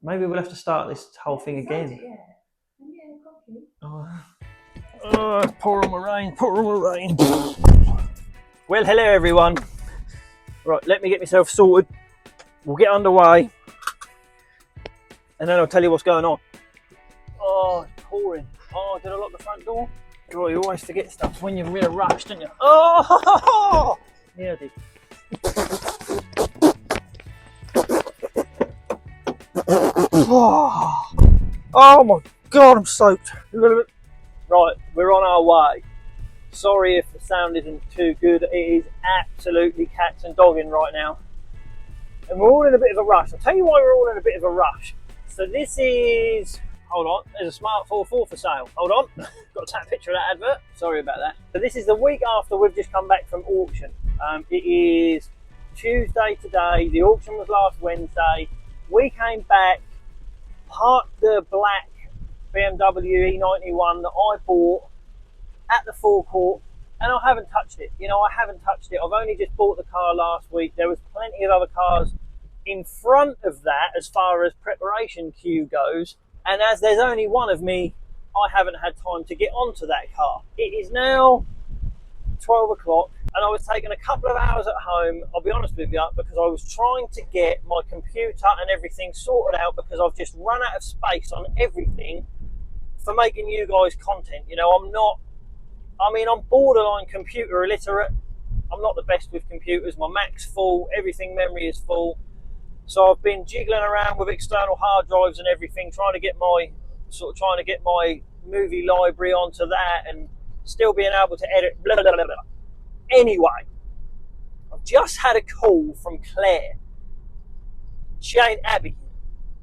Maybe we'll have to start this whole thing again. Pour on the rain, pour on the rain. Well, hello everyone. Right, let me get myself sorted. We'll get underway, and then I'll tell you what's going on. Oh, it's pouring. Oh, did I lock the front door? Oh, you always forget stuff when you're in a rush, don't you? Oh, yeah, I did. Oh my God, I'm soaked. Right, we're on our way. Sorry if the sound isn't too good. It is absolutely cats and dogging right now. And we're all in a bit of a rush. I'll tell you why we're all in a bit of a rush. So this is... Hold on, there's a Smart 4 for sale. Hold on, got to take a picture of that advert. Sorry about that. So this is the week after we've just come back from auction. It is Tuesday today. The auction was last Wednesday. We came back, parked the black BMW E91 that I bought at the forecourt, and I haven't touched it. You know, I haven't touched it. I've only just bought the car last week. There was plenty of other cars in front of that as far as preparation queue goes, and as there's only one of me, I haven't had time to get onto that car. It is now 12 o'clock and I was taking a couple of hours at home, I'll be honest with you, because I was trying to get my computer and everything sorted out, because I've just run out of space on everything for making you guys content. You know, I'm borderline computer illiterate. I'm not the best with computers. My Mac's full, everything memory is full. So I've been jiggling around with external hard drives and everything, trying to get my movie library onto that and still being able to edit, blah, blah, blah, blah. Anyway, I've just had a call from Claire. She ain't Abby.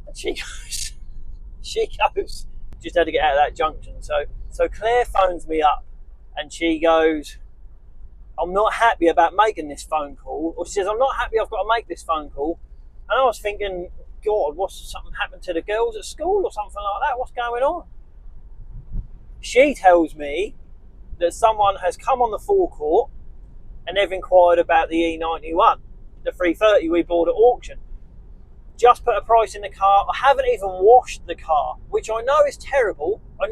And she goes, just had to get out of that junction. So Claire phones me up and she goes, I'm not happy about making this phone call. Or she says, I'm not happy I've got to make this phone call. And I was thinking, God, something happened to the girls at school or something like that? What's going on? She tells me that someone has come on the forecourt and they've inquired about the E91, the 330 we bought at auction. Just put a price in the car. I haven't even washed the car, which I know is terrible. But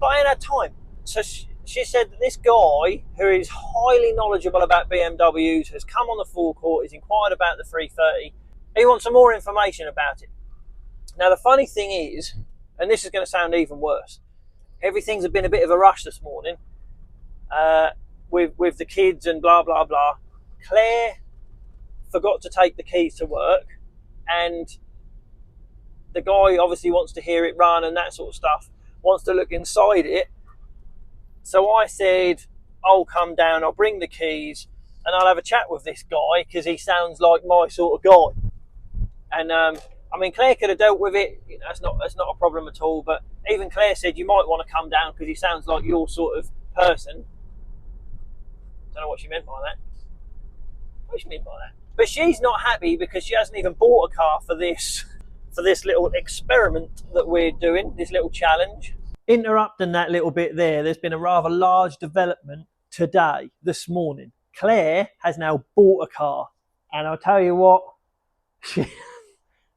I ain't had time. So she said that this guy, who is highly knowledgeable about BMWs, has come on the forecourt, has inquired about the 330. He wants some more information about it. Now, the funny thing is, and this is going to sound even worse, everything's been a bit of a rush this morning with the kids and blah, blah, blah. Claire forgot to take the keys to work, and the guy obviously wants to hear it run and that sort of stuff, wants to look inside it. So I said, I'll come down, I'll bring the keys, and I'll have a chat with this guy, because he sounds like my sort of guy. And I mean, Claire could have dealt with it. You know, that's not a problem at all. But even Claire said you might want to come down because he sounds like your sort of person. Don't know what she meant by that. What she meant by that? But she's not happy because she hasn't even bought a car for this little experiment that we're doing, this little challenge. Interrupting that little bit there's been a rather large development today, this morning. Claire has now bought a car, and I'll tell you what,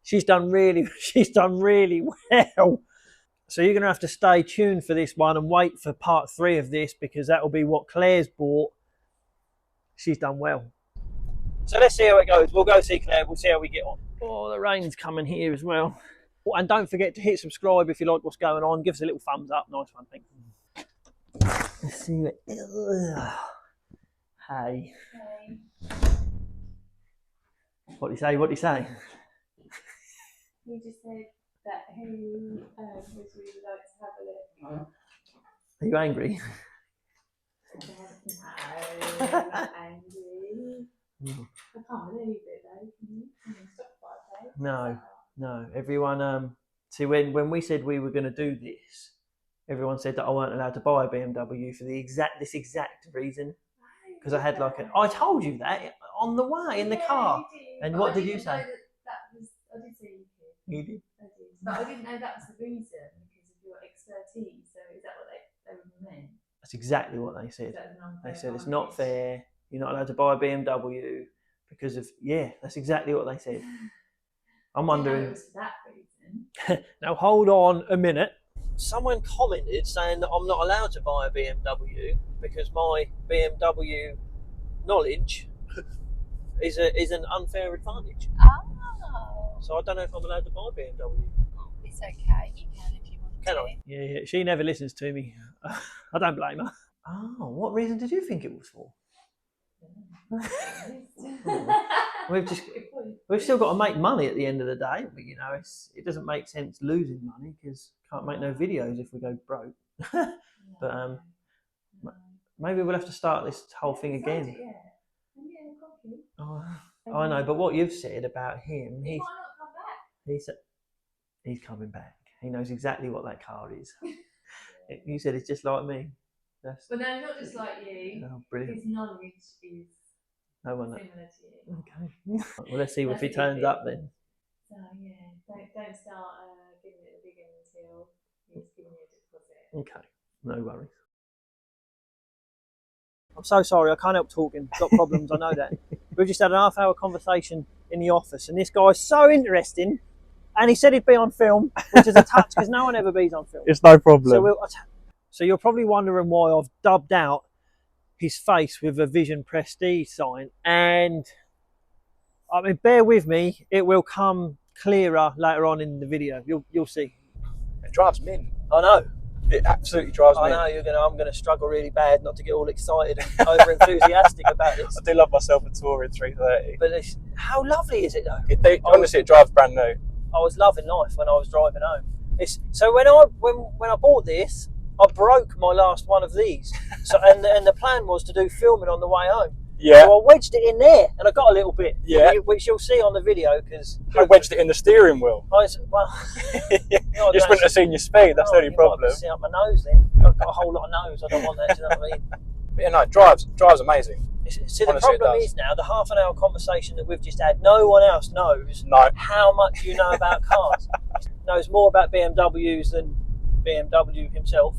she's done really well. So you're going to have to stay tuned for this one and wait for part 3 of this, because that will be what Claire's bought. She's done well. So let's see how it goes. We'll go see Claire. We'll see how we get on. Oh, the rain's coming here as well. And don't forget to hit subscribe if you like what's going on. Give us a little thumbs up. Nice one, thank you. Let's see what... Hey. What do you say? You just said that he would really like to have a look. Are you angry? No, I'm not angry. I can't believe it though, can you? Stop by, No. Everyone, see, when we said we were going to do this, everyone said that I weren't allowed to buy a BMW for this exact reason. Because I had I told you that on the way in the car. And what did you say? I did say you could. You did? I did. But I didn't know that was the reason, because of your expertise. So is that what they meant? That's exactly what they said. They said it's not fair. You're not allowed to buy a BMW because of, that's exactly what they said. I'm I didn't know wondering. it was for that reason. Now hold on a minute. Someone commented saying that I'm not allowed to buy a BMW because my BMW knowledge is an unfair advantage. Oh, So I don't know if I'm allowed to buy a BMW. it's okay. You can if you want Can to. I? Yeah, she never listens to me. I don't blame her. Oh, what reason did you think it was for? We've still got to make money at the end of the day, but you know, it doesn't make sense losing money because can't make no videos if we go broke. But maybe we'll have to start this whole thing again. Oh, I know, but what you've said about him, He might not come back. he's coming back. He knows exactly what that car is. You said it's just like me. But no, not just like you. Oh, brilliant. His knowledge is similar to you. Okay. Well, let's see if he turns up then. So yeah, don't start giving it a big one until he's giving you a deposit. Okay, no worries. I'm so sorry, I can't help talking. Got problems, I know that. We've just had an half-hour conversation in the office, and this guy's so interesting. And he said he'd be on film, which is a touch because no one ever bees on film. It's no problem. So you're probably wondering why I've dubbed out his face with a Vision Prestige sign, and I mean, bear with me, it will come clearer later on in the video. You'll see. It drives me in. I know. It absolutely drives me I know I'm gonna struggle really bad not to get all excited and over enthusiastic about this. I do love myself a Touring 330. But how lovely is it though? Honestly, it drives brand new. I was loving life when I was driving home. So when I bought this, I broke my last one of these. So and the plan was to do filming on the way home. Yeah. So I wedged it in there, and I got a little bit. Yeah. Which you'll see on the video because I wedged it in the steering wheel. You You just wouldn't have seen your speed. That's the only problem. See up my nose then. I've got a whole lot of nose. I don't want that. Do you know what I mean? But yeah, no, it drives amazing. See, the problem is now the half-an-hour conversation that we've just had. No one else knows how much you know about cars. Knows more about BMWs than BMW himself.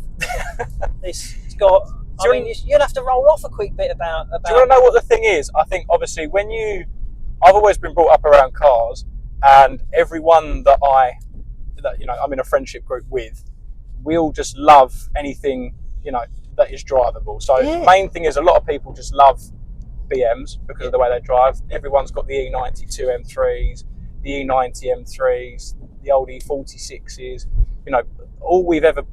It's got. I mean, you'll have to roll off a quick bit about. Do you want to know what the thing is? I think obviously I've always been brought up around cars, and everyone that I'm in a friendship group with, we all just love anything that is drivable. So the main thing is a lot of people just love BMs because of the way they drive. Everyone's got the E92 M3s, the E90 M3s, the old E46s. All we've ever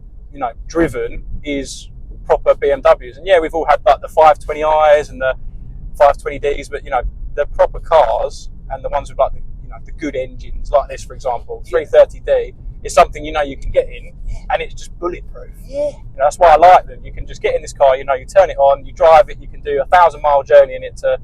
driven is proper BMWs, and we've all had like the 520i's and the 520D's, but the proper cars and the ones with like the good engines, like this for example, 330D is something you can get in, and it's just bulletproof. That's why I like them. You can just get in this car, you turn it on, you drive it, you can do a 1,000-mile journey in it to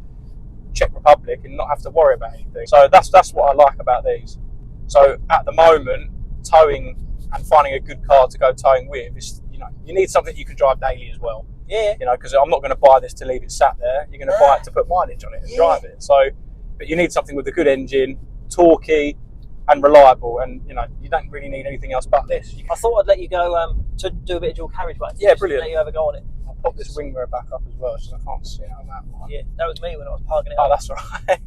Czech Republic and not have to worry about anything. So that's what I like about these. So at the moment, towing and finding a good car to go towing with is, you need something you can drive daily as well. Because I'm not going to buy this to leave it sat there. You're going to buy it to put mileage on it and drive it. So, but you need something with a good engine, torquey, and reliable. And you don't really need anything else but this. I thought I'd let you go to do a bit of dual carriageway. Yeah, brilliant. Let you have a go on it. I'll pop this wing mirror back up as well, so I can't see it on that one. Yeah, that was me when I was parking it. Oh, that's all right.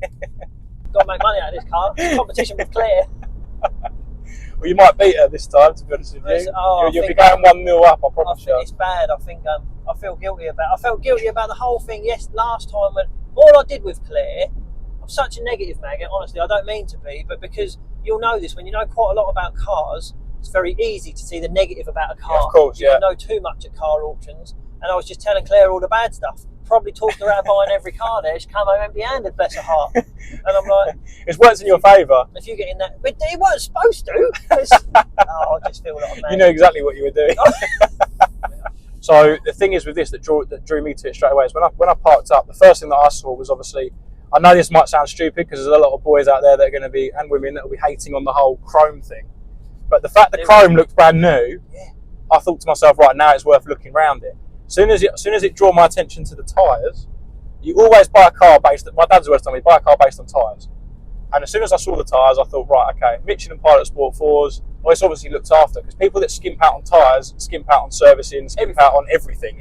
Got to make money out of this car. Competition with Claire. Well, you might beat her this time, to be honest with you. You'll be going 1-0 up, I promise you. It's bad. I think I feel guilty about. I felt guilty about the whole thing. Yes, last time when all I did with Claire, I'm such a negative maggot. Honestly, I don't mean to be, but because you'll know this when you know quite a lot about cars, it's very easy to see the negative about a car. Yeah, of course, you don't know too much at car auctions, and I was just telling Claire all the bad stuff. Probably talked her out buying every car there. She came home empty-handed, bless her heart. And I'm like, it's worked in your favour. If you get in that, but it wasn't supposed to. I just feel like a man. You know exactly what you were doing. So the thing is with this that drew me to it straight away is when I parked up, the first thing that I saw was obviously, I know this might sound stupid because there's a lot of boys out there that are going to be, and women that will be hating on the whole chrome thing, but the fact that chrome looked brand new, I thought to myself, right, now it's worth looking around it. As soon as it drew my attention to the tyres, you always buy a car based. My dad's always told me, buy a car based on tyres. And as soon as I saw the tyres, I thought, right, okay, Michelin Pilot Sport 4s. Well, it's obviously looked after because people that skimp out on tyres, skimp out on servicing, skimp out on everything.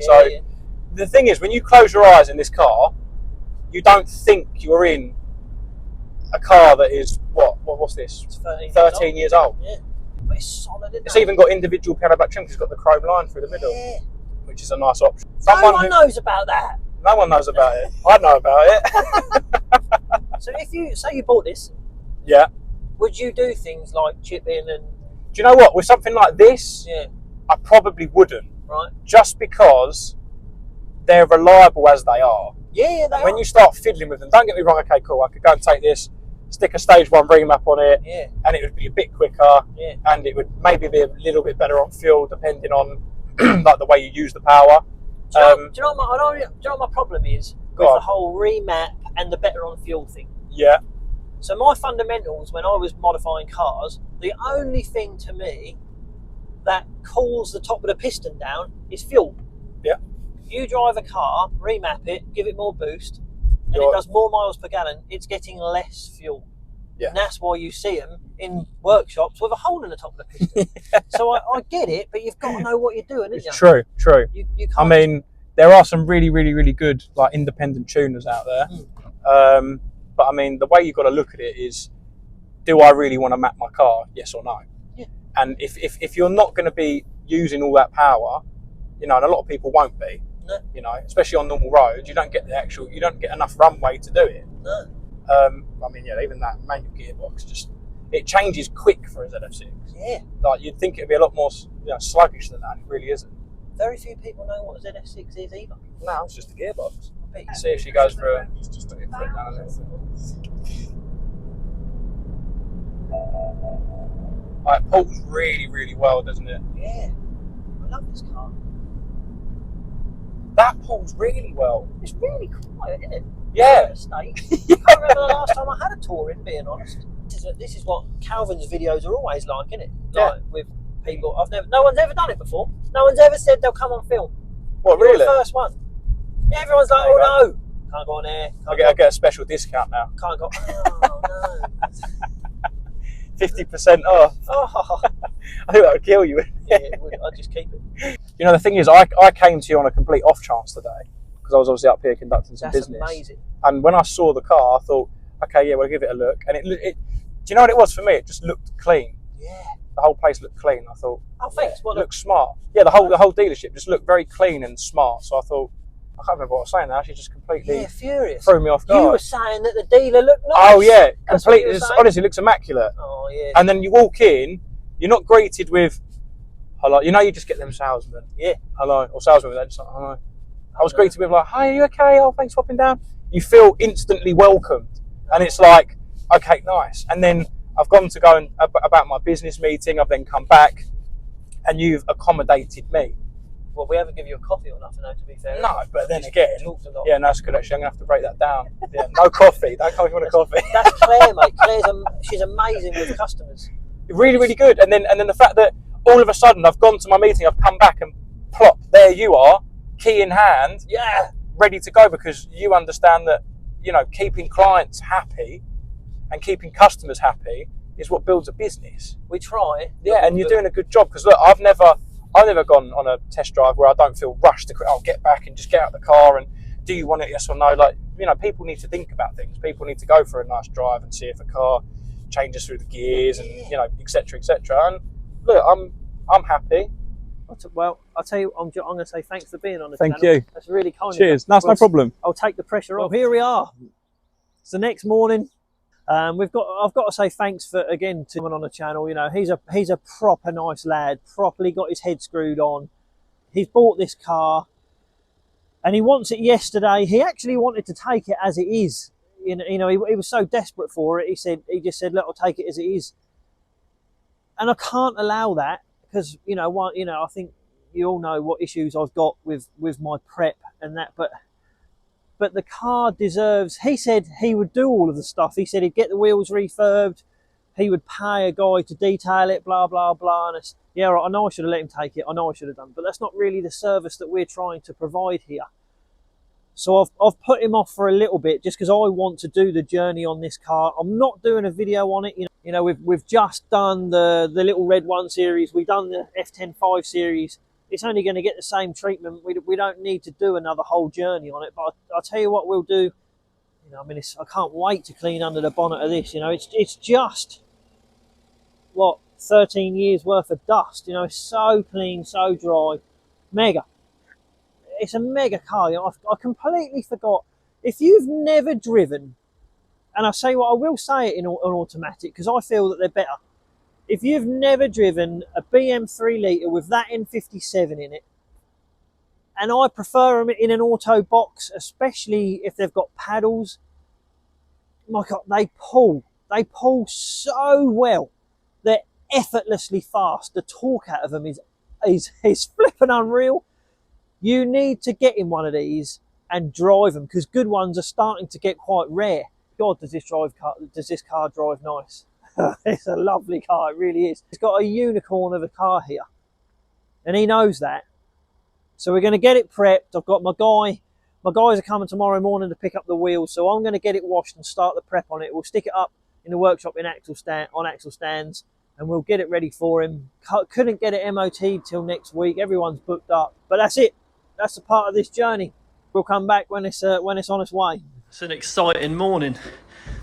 The thing is, when you close your eyes in this car, you don't think you're in a car that is what's this? It's 13 years old. Yeah, but it's solid. It's even got individual piano back trim because it's got the chrome line through the middle, Yeah. which is a nice option. No one knows about that. No one knows about it. I know about it. So if you say you bought this, Yeah. would you do things like chip in and? Do you know what? With something like this, Yeah. I probably wouldn't. Right. Just because they're reliable as they are. Yeah, they When are. you start fiddling with them, don't get me wrong. Okay, cool. I could go and take this, stick a stage 1 remap on it, Yeah. and it would be a bit quicker, Yeah. and it would maybe be a little bit better on fuel, depending on like the way you use the power. Do you know what my problem is with Go on. the whole remap and the better on fuel thing? Yeah. So my fundamentals when I was modifying cars, the only thing to me that cools the top of the piston down is fuel. Yeah. You drive a car, remap it, give it more boost, and You're- it does more miles per gallon, it's getting less fuel. Yeah. And that's why you see them in workshops with a hole in the top of the piston. So I get it, but you've got to know what you're doing, haven't It's you? true. You I can't mean, there are some really, really, really good like independent tuners out there. But I mean, the way you've got to look at it is, do I really want to map my car? Yes or no? Yeah. And if you're not going to be using all that power, you know, and a lot of people won't be, No. you know, especially on normal roads, you don't get enough runway to do it. No. I mean, yeah, even that manual gearbox it changes quick for a ZF6. Yeah. Like you'd think it'd be a lot more, sluggish than that. It really isn't. Very few people know what a ZF6 is either. No, it's just a gearbox. I bet you- See if she goes for a. It's just Put it down a little. It pulls really, really well, doesn't it? Yeah. I love this car. That pulls really well. It's really quiet, isn't it? Yeah. State. I can't remember the last time I had a touring, being honest. This is what Calvin's videos are always like, isn't it? Yeah. Like with people. No one's ever done it before. No one's ever said they'll come on film. What, You're really? the first one. Everyone's like, There you oh no, can't go on there. I get a special discount now. Can't go. Oh no. 50% off. Oh. I think that would kill you. Yeah, it would. I'd just keep it. You know, the thing is, I came to you on a complete off chance today because I was obviously up here conducting some That's business. amazing. And when I saw the car, I thought, okay, yeah, we'll give it a look. And do you know what it was for me? It just looked clean. Yeah. The whole place looked clean. I thought, Oh, thanks. it looked smart. Yeah, the whole dealership just looked very clean and smart. So I thought, I can't remember what I was saying now. She just completely Yeah, furious. threw me off guard. You were saying that the dealer looked nice. Oh yeah, That's what you completely. were saying? Honestly, it looks immaculate. Oh yeah. And then you walk in, you're not greeted with hello. You know, you just get them salesmen. Yeah. Hello, or salesmen. They're just like hello. I was greeted with like, hi, are you okay? Oh, thanks for popping down. You feel instantly welcomed, and it's like, okay, nice. And then I've gone to go and about my business meeting. I've then come back, and you've accommodated me. Well, we haven't given you a coffee or nothing, though, to be fair. No, but then Just again, talked a lot. yeah, no, that's good actually. I'm gonna have to break that down. Yeah, no coffee. Don't come if you want a coffee. That's Claire, mate. She's amazing with customers. Really, really good. And then the fact that all of a sudden I've gone to my meeting, I've come back and plop, there you are, key in hand, Yeah. ready to go because you understand that, you know, keeping clients happy and keeping customers happy is what builds a business. We try. Yeah, and you're doing a good job because look, I've never gone on a test drive where I don't feel rushed to I'll get back and just get out of the car and do you want it, yes or no? Like, you know, people need to think about things. People need to go for a nice drive and see if a car changes through the gears and, you know, etc. And look, I'm happy. Well, I'll tell you, I'm going to say thanks for being on the Thank channel. you. That's really kind of Cheers. you. That's no problem. I'll take the pressure off. Here we are. It's the next morning. I've got to say thanks for again to someone on the channel. You know, he's a proper nice lad. Properly got his head screwed on. He's bought this car, and he wants it yesterday. He actually wanted to take it as it is. You know, he was so desperate for it. He just said, "Look, I'll take it as it is." And I can't allow that because I think you all know what issues I've got with my prep and that, but the car deserves. He said he would do all of the stuff. He said he'd get the wheels refurbed, he would pay a guy to detail it, blah blah blah. And it's, yeah, right, I know I should have let him take it, I know I should have done, but that's not really the service that we're trying to provide here. So I've put him off for a little bit just because I want to do the journey on this car. I'm not doing a video on it. You know, we've just done the little red 1 series. We've done the F10 5 series. It's only going to get the same treatment. We don't need to do another whole journey on it. But I'll tell you what we'll do. You I mean, I can't wait to clean under the bonnet of this. You know, it's just what 13 years worth of dust. You know, it's so clean, so dry, mega. It's a mega car. You know, I completely forgot. If you've never driven, and I say what I will say it in an automatic because I feel that they're better. If you've never driven a BM 3 litre with that N57 in it, and I prefer them in an auto box, especially if they've got paddles, my God, they pull so well. They're effortlessly fast. The torque out of them is flipping unreal. You need to get in one of these and drive them because good ones are starting to get quite rare. God, does this car drive nice? It's a lovely car, it really is. It's got a unicorn of a car here, and he knows that. So we're going to get it prepped. I've got my guys are coming tomorrow morning to pick up the wheels, so I'm going to get it washed and start the prep on it. We'll stick it up in the workshop on axle stands, and we'll get it ready for him. Couldn't get it MOT'd till next week. Everyone's booked up, but that's it. That's the part of this journey. We'll come back when it's on its way. It's an exciting morning.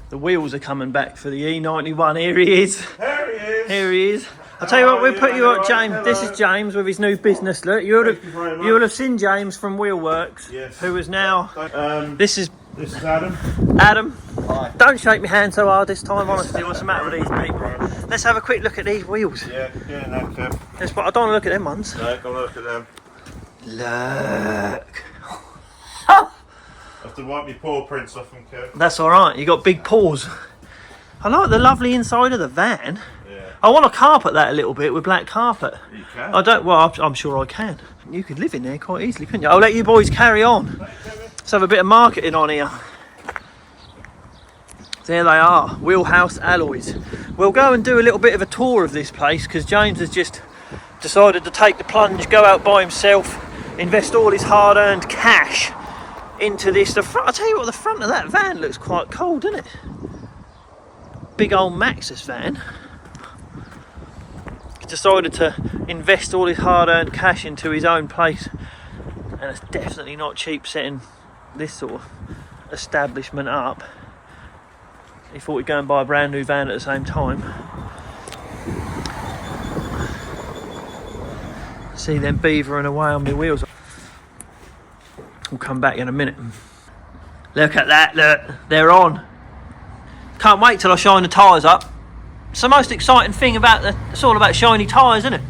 The wheels are coming back for the E91. Here he is. There he is. Here he is. I'll tell you what, we'll put you up, James. Hello. This is James with his new business. Look, you will have seen James from Wheelworks, yes. Who is now. This is Adam. Adam. Hi. Don't shake my hand so hard this time, honestly. What's the matter with these people? Let's have a quick look at these wheels. Yeah, no, Kev. I don't want to look at them ones. No, go look at them. Look. I have to wipe my paw prints off them, Kev. That's alright, you got big paws. I like the lovely inside of the van. Yeah. I want to carpet that a little bit with black carpet. You can. I don't, well, I'm sure I can. You could live in there quite easily, couldn't you? I'll let you boys carry on. Let's have a bit of marketing on here. There they are, Wheelhouse Alloys. We'll go and do a little bit of a tour of this place because James has just decided to take the plunge, go out by himself, invest all his hard-earned cash into this. I'll tell you what, the front of that van looks quite cool, doesn't it? Big old Maxus van. He's decided to invest all his hard-earned cash into his own place, and it's definitely not cheap setting this sort of establishment up. He thought he'd go and buy a brand new van at the same time. See them beavering away on my wheels. We'll come back in a minute. Look at that, look, they're on. Can't wait till I shine the tyres up. It's the most exciting thing about it's all about shiny tyres, isn't it?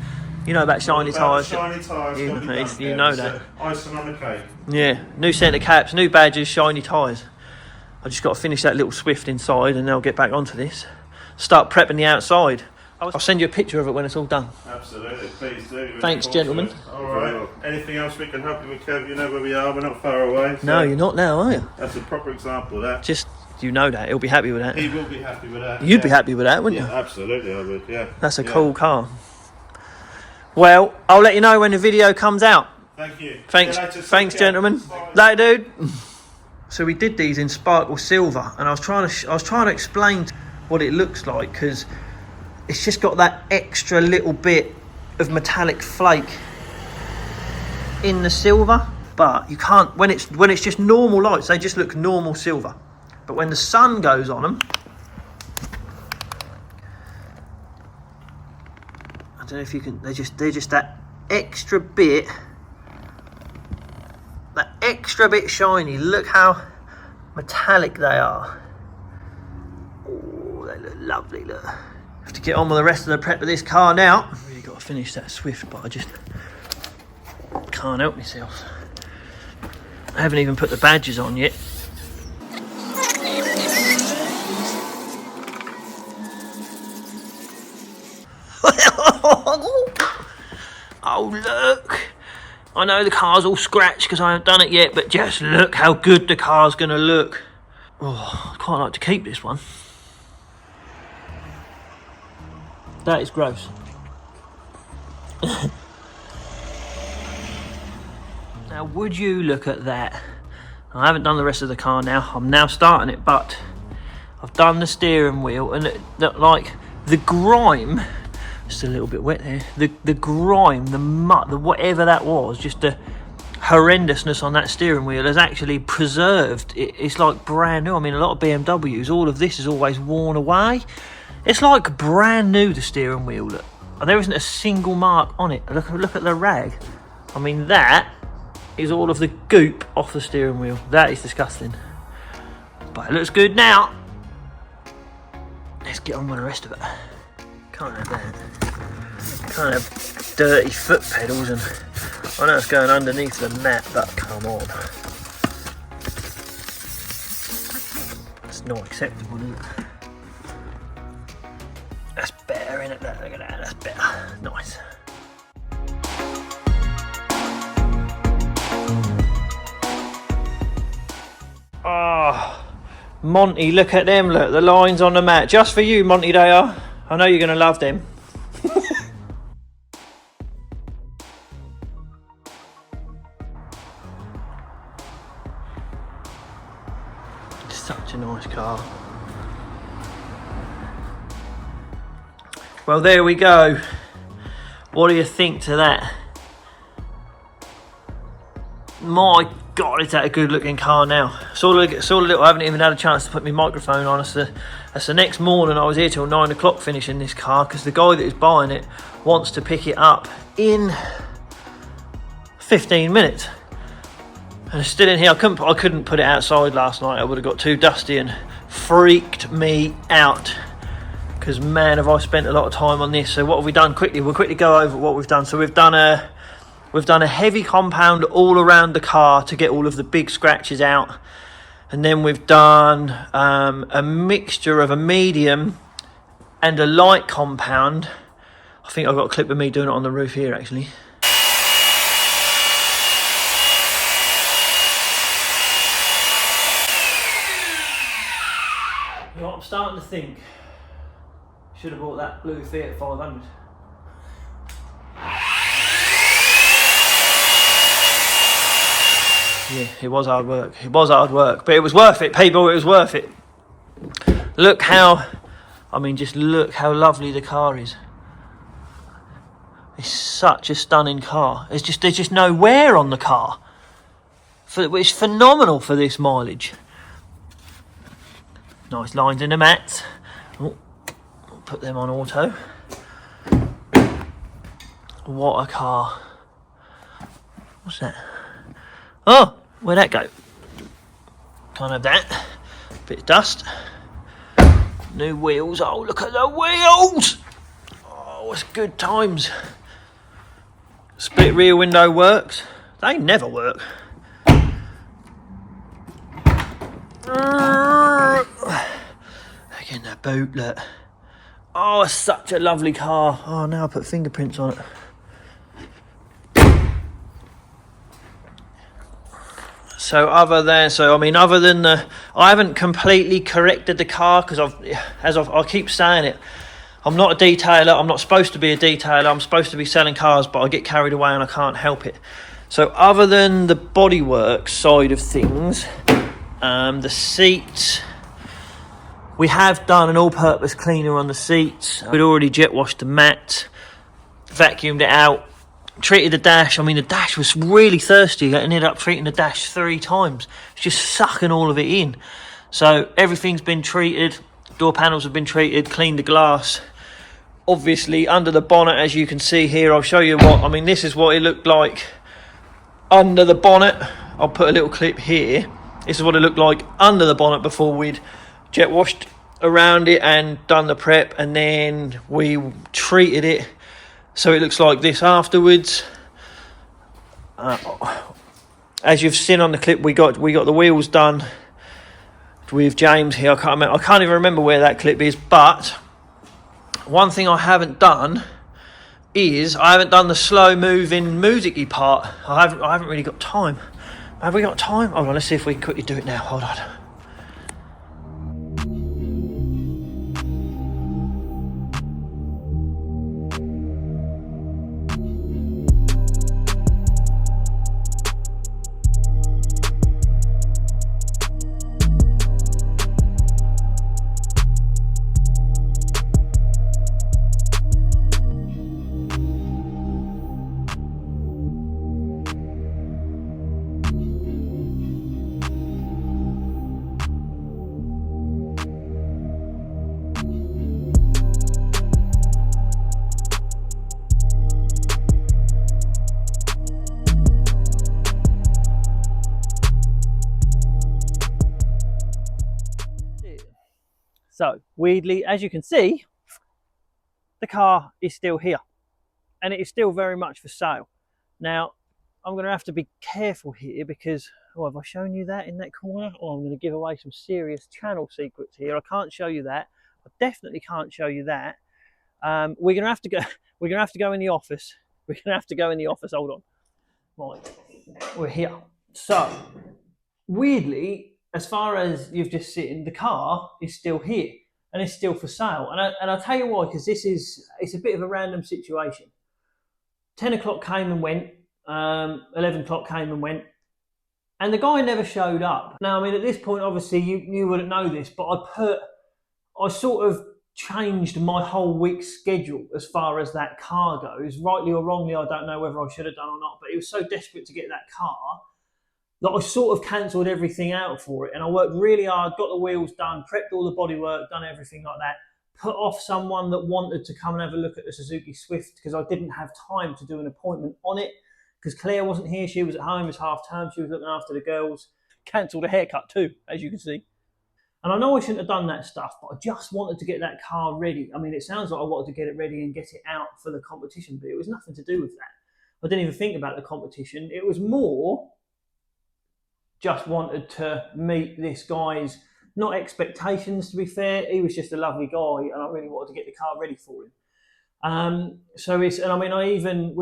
You know about shiny tyres. Shiny tyres, you know that. Icing on the cake. Yeah, new centre caps, new badges, shiny tyres. I just got to finish that little Swift inside and then I'll get back onto this. Start prepping the outside. I'll send you a picture of it when it's all done. Absolutely, please do. Thanks, gentlemen. Alright, anything else we can help you with, Kev? You know where we are, we're not far away. So no, you're not now, are you? That's a proper example of that. Just, you know that, he'll be happy with that. He will be happy with that. You'd be happy with that, wouldn't you? Absolutely, I would, yeah. That's a cool car. Well, I'll let you know when the video comes out. Thank you. Thanks, gentlemen. Later, dude. So we did these in sparkle silver, and I was trying to explain what it looks like because it's just got that extra little bit of metallic flake in the silver, but you can't when it's just normal lights. They just look normal silver, but when the sun goes on them, I don't know if you can. They're just that extra bit. That extra bit shiny. Look how metallic they are. Oh, they look lovely, look. Have to get on with the rest of the prep of this car now. I've really got to finish that Swift, but I just can't help myself. I haven't even put the badges on yet. Oh, look. I know the car's all scratched because I haven't done it yet, but just look how good the car's going to look. Oh, I'd quite like to keep this one. That is gross. Now, would you look at that? I haven't done the rest of the car now. I'm now starting it, but I've done the steering wheel, and like the grime. Just a little bit wet there. The grime, the mud, the whatever that was, just a horrendousness on that steering wheel has actually preserved it. It's like brand new. I mean, a lot of BMWs, all of this is always worn away. It's like brand new, the steering wheel. Look, there isn't a single mark on it. Look at the rag. I mean, that is all of the goop off the steering wheel. That is disgusting, but it looks good now. Let's get on with the rest of it. Can't have that. Can't have dirty foot pedals, and I know it's going underneath the mat, but come on. It's not acceptable, is it? That's better, isn't it? Look at that, that's better. Nice. Oh, Monty, look at them, look, the lines on the mat. Just for you, Monty, they are. I know you're going to love them. Such a nice car. Well, there we go. What do you think to that? My God, is that a good looking car now? Saw a little, I haven't even had a chance to put my microphone on. That's the next morning. I was here till 9 o'clock finishing this car because the guy that is buying it wants to pick it up in 15 minutes. And it's still in here. I couldn't put it outside last night. I would have got too dusty and freaked me out. Because man, have I spent a lot of time on this. So what have we done quickly? We'll quickly go over what we've done. So we've done a heavy compound all around the car to get all of the big scratches out. And then we've done a mixture of a medium and a light compound. I think I've got a clip of me doing it on the roof here actually. You know what I'm starting to think? Should have bought that blue Fiat 500. Yeah, it was hard work. It was hard work, but it was worth it, people. It was worth it. Look how, I mean, just look how lovely the car is. It's such a stunning car. There's just no wear on the car. It's phenomenal for this mileage. Nice lines in the mats. Oh, I'll put them on auto. What a car. What's that? Oh, where'd that go? Can't have that. Bit of dust. New wheels. Oh, look at the wheels! Oh, it's good times. Split rear window works. They never work. Look in the boot, look. Oh, it's such a lovely car. Oh, now I put fingerprints on it. Other than I haven't completely corrected the car because I keep saying it. I'm not a detailer. I'm not supposed to be a detailer. I'm supposed to be selling cars, but I get carried away and I can't help it. So other than the bodywork side of things, the seats, we have done an all-purpose cleaner on the seats. We'd already jet washed the mat, vacuumed it out. Treated the dash. I mean, the dash was really thirsty. I ended up treating the dash 3 times. It's just sucking all of it in. So everything's been treated. Door panels have been treated. Cleaned the glass. Obviously, under the bonnet, as you can see here, I'll show you what. I mean, this is what it looked like under the bonnet. I'll put a little clip here. This is what it looked like under the bonnet before we'd jet washed around it and done the prep, and then we treated it. So it looks like this afterwards. As you've seen on the clip, we got the wheels done with James here. I can't even remember where that clip is. But one thing I haven't done is I haven't done the slow moving music-y part. I haven't really got time. Have we got time? Hold on, let's see if we can quickly do it now. Hold on. So weirdly, as you can see, the car is still here and it is still very much for sale. Now, I'm going to have to be careful here because, oh, have I shown you that in that corner? Oh, I'm going to give away some serious channel secrets here. I can't show you that. I definitely can't show you that. We're going to have to go. We're going to have to go in the office. We're going to have to go in the office. Hold on. Right, we're here. So, weirdly, as far as you've just seen, the car is still here and it's still for sale. And I'll tell you why, because it's a bit of a random situation. 10 o'clock came and went. 11 o'clock came and went, and the guy never showed up. Now, I mean, at this point, obviously, you wouldn't know this, but I sort of changed my whole week's schedule as far as that car goes. Rightly or wrongly, I don't know whether I should have done or not, but it was so desperate to get that car that I sort of cancelled everything out for it. And I worked really hard, got the wheels done, prepped all the bodywork, done everything like that, put off someone that wanted to come and have a look at the Suzuki Swift because I didn't have time to do an appointment on it. Because Claire wasn't here, she was at home, it's half term, she was looking after the girls. Cancelled a haircut too, as you can see. And I know I shouldn't have done that stuff, but I just wanted to get that car ready. I mean, it sounds like I wanted to get it ready and get it out for the competition, but it was nothing to do with that. I didn't even think about the competition. It was more just wanted to meet this guy's, not expectations to be fair, he was just a lovely guy and I really wanted to get the car ready for him. We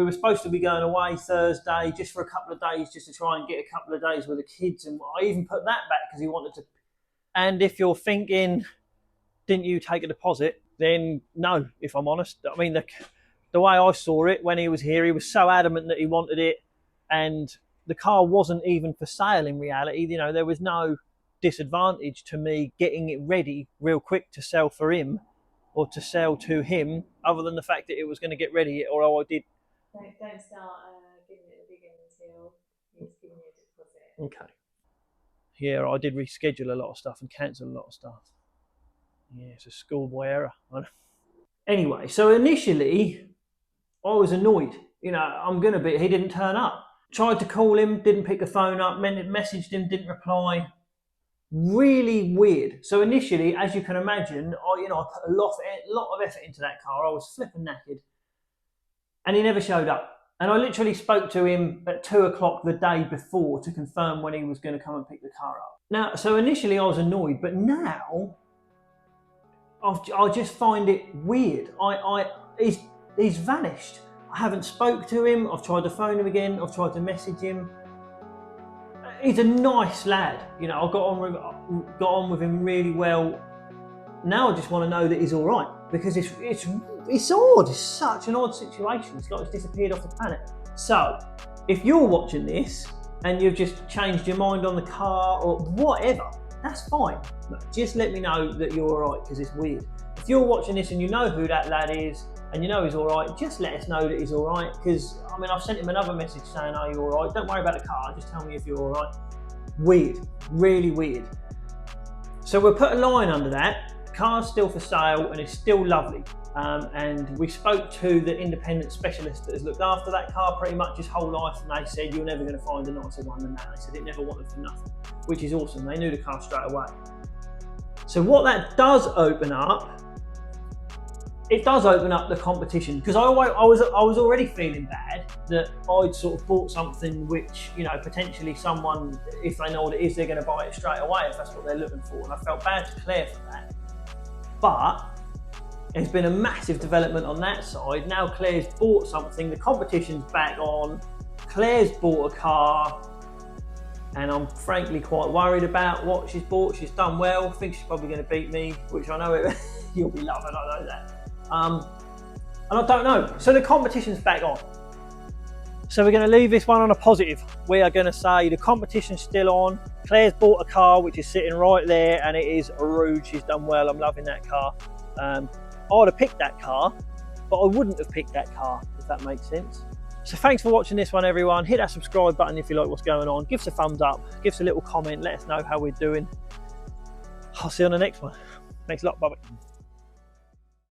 were supposed to be going away Thursday just for a couple of days, just to try and get a couple of days with the kids. And I even put that back because he wanted to. And if you're thinking, didn't you take a deposit? Then no, if I'm honest. I mean, the way I saw it when he was here, he was so adamant that he wanted it. And the car wasn't even for sale in reality. You know, there was no disadvantage to me getting it ready real quick to sell for him or to sell to him, other than the fact that it was going to get ready, or I did. Don't start giving it a big one until he's giving you a deposit. Okay. Yeah, I did reschedule a lot of stuff and cancel a lot of stuff. Yeah, it's a schoolboy error. Anyway, so initially, I was annoyed. You know, he didn't turn up. Tried to call him, didn't pick the phone up, messaged him, didn't reply. Really weird. So initially, as you can imagine, I put a lot of effort into that car. I was flipping knackered, and he never showed up. And I literally spoke to him at 2 o'clock the day before to confirm when he was going to come and pick the car up. Now, so initially I was annoyed, but now I just find it weird. He's vanished. I haven't spoke to him. I've tried to phone him again. I've tried to message him. He's a nice lad, you know. I got on with him really well. Now I just want to know that he's all right, because it's odd. It's such an odd situation. It's like he's disappeared off the planet. So, if you're watching this and you've just changed your mind on the car or whatever, that's fine. Just let me know that you're all right, because it's weird. If you're watching this and you know who that lad is and you know he's all right, just let us know that he's all right, because I mean, I've sent him another message saying, are you all right? Don't worry about the car, just tell me if you're all right. Weird, really weird. So we'll put a line under that. The car's still for sale and it's still lovely. And we spoke to the independent specialist that has looked after that car pretty much his whole life, and they said, you're never going to find a nicer one than that. They said it never wanted for nothing, which is awesome. They knew the car straight away. So what that does open up, it does open up the competition, because I was already feeling bad that I'd sort of bought something which, you know, potentially someone, if they know what it is, they're going to buy it straight away if that's what they're looking for, and I felt bad to Claire for that. But there's been a massive development on that side. Now Claire's bought something, the competition's back on, Claire's bought a car, and I'm frankly quite worried about what she's bought. She's done well, I think she's probably going to beat me, which I know you'll be loving, I know that. And I don't know. So the competition's back on. So we're going to leave this one on a positive. We are going to say the competition's still on. Claire's bought a car which is sitting right there, and it is a Rouge. She's done well. I'm loving that car. I would have picked that car, but I wouldn't have picked that car, if that makes sense. So thanks for watching this one, everyone. Hit that subscribe button if you like what's going on. Give us a thumbs up. Give us a little comment. Let us know how we're doing. I'll see you on the next one. Thanks a lot. Bye-bye.